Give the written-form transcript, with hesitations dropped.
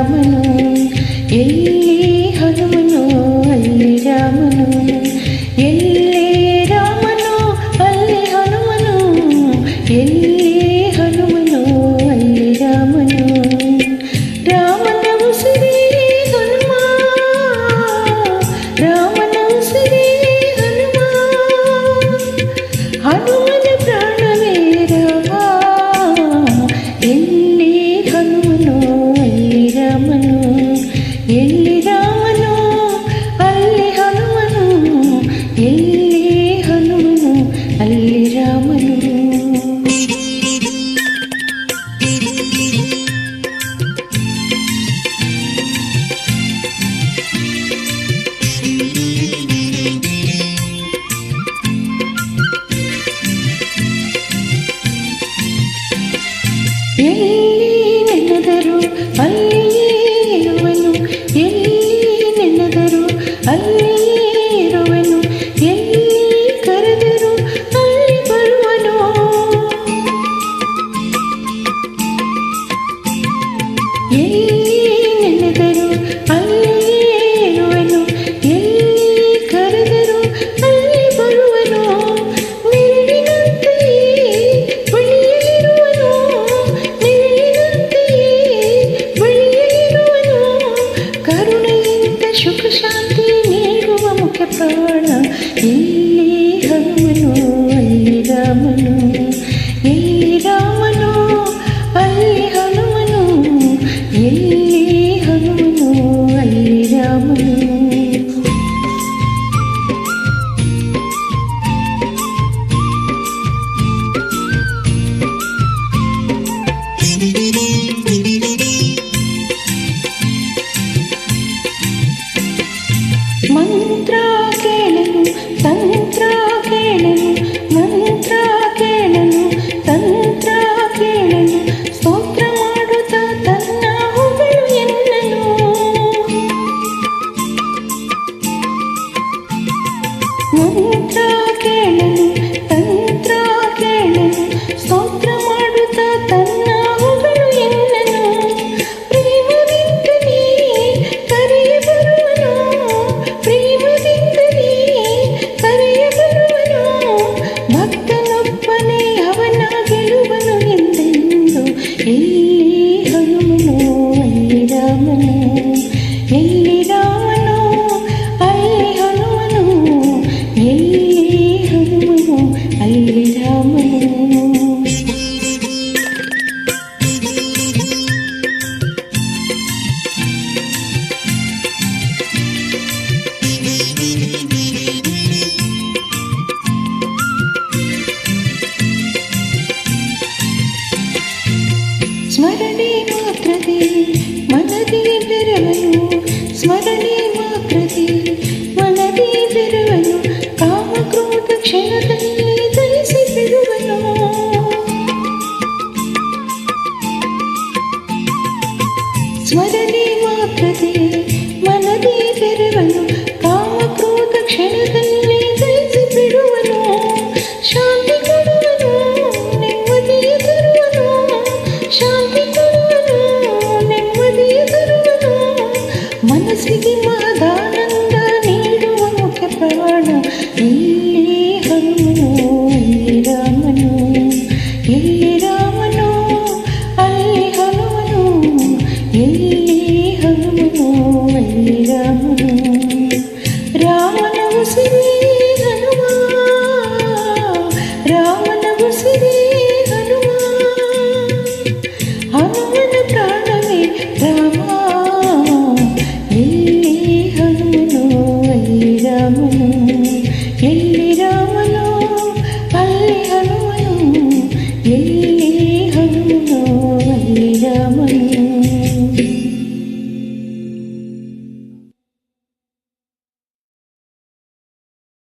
ರಾಮನು, ಎಲ್ಲಿ ಹನುಮನು ಅಲ್ಲಿ ರಾಮನು, ಎಲ್ಲಿ ರಾಮನು ಅಲ್ಲಿ ಹನುಮನು, ಎಲ್ಲಿ ಹನುಮನು ಅಲ್ಲಿ ರಾಮನು. ರಾಮನ ಉಸಿರೇ ಹನುಮ, ರಾಮನ ಉಸಿರೇ ಹನುಮ, ಹನುಮನ ಪ್ರಾಣವೇ ರಾಮ, ಎಲ್ಲಿ ಹನುಮನು ಅಲ್ಲಿ ರಾಮನು, ಎಲ್ಲಿ ರಾಮನು ಅಲ್ಲಿ ಹನುಮನು, ಎಲ್ಲಿ ಹನುಮನು ಅಲ್ಲಿ ರಾಮನು. ಎಲ್ಲಿ ನೆನೆದರು ಅಲ್ಲಿಯೇ ಇರುವನು, ಎಲ್ಲಿ ನೆನೆದರು ಅಲ್ಲಿಯೇ ಇರುವನು, ಎಲ್ಲಿ ಕರೆದರು ಅಲ್ಲಿ ಬರುವನು. ಎಲ್ಲಿ ನೆನೆದರು ಅಲ್ಲಿಯೇ ಇರುವನು, ಎಲ್ಲಿ ಕರೆದರು ಅಲ್ಲಿ ಬರುವನು. ನೆರಳಿನಂತೆಯೇ ಬಳಿಯಲಿರುವನು, ನೆರಳಿನಂತೆಯೇ ಬಳಿಯಲಿರುವನು, ಕರುಣೆಯಿಂದ ಸುಖ ಶಾಂತಿ ನೀಡುವ ಮುಖ್ಯ ಪ್ರಾಣ. ಎಲ್ಲಿ ಹನುಮನು ಅಲ್ಲಿ ರಾಮನು, ಎಲ್ಲಿ ರಾಮನು ಅಲ್ಲಿ ಹನುಮನು, ಎಲ್ಲಿ ಹನುಮನು ಅಲ್ಲಿ ರಾಮನು. ಮಂತ್ರ ಕೇಳನು ತಂತ್ರ ಕೇಳನು, ಮಂತ್ರ ಕೇಳನು ತಂತ್ರ ಕೇಳನು, ಸ್ತೋತ್ರ ಮಾಡುತ್ತಾ ತನ್ನ ಹೊಗಳು ಎನ್ನನು. ಮಂತ್ರ ಕೇಳನು ತಂತ್ರ ಕೇಳನು, ಸ್ತೋತ್ರ ಮಾಡುತ್ತಾ ತನ್ನ ಹೊಗಳು ಎನ್ನನು. ಪ್ರೇಮದಿಂದಲೇ ಕರೆಯ ಬರುವನು, ಪ್ರೇಮದಿಂದಲೇ ಕರೆಯ ಬರುವನು, ಭಕ್ತನೊಬ್ಬನೇ ಅವನ ಗೆಲುವನು ಎಂದೆಂದು. ಎಲ್ಲಿ ಹನುಮನು ಅಲ್ಲಿ ರಾಮನು, ಎಲ್ಲಿ ರಾಮನು ಅಲ್ಲಿ ಹನುಮನು, ಎಲ್ಲಿ ಹನುಮನು ಅಲ್ಲಿ ರಾಮನು. ಸ್ಮರಣೆ ಮಾತ್ರದಿ ಮನದಿ ಬೆರವನು, ಸ್ಮರಣೆ ಮಾತ್ರದಿ ಮನದಿ ಬೆರವನು, ಕಾಮ ಕ್ರೋಧ ಕ್ಷಣದಲ್ಲಿ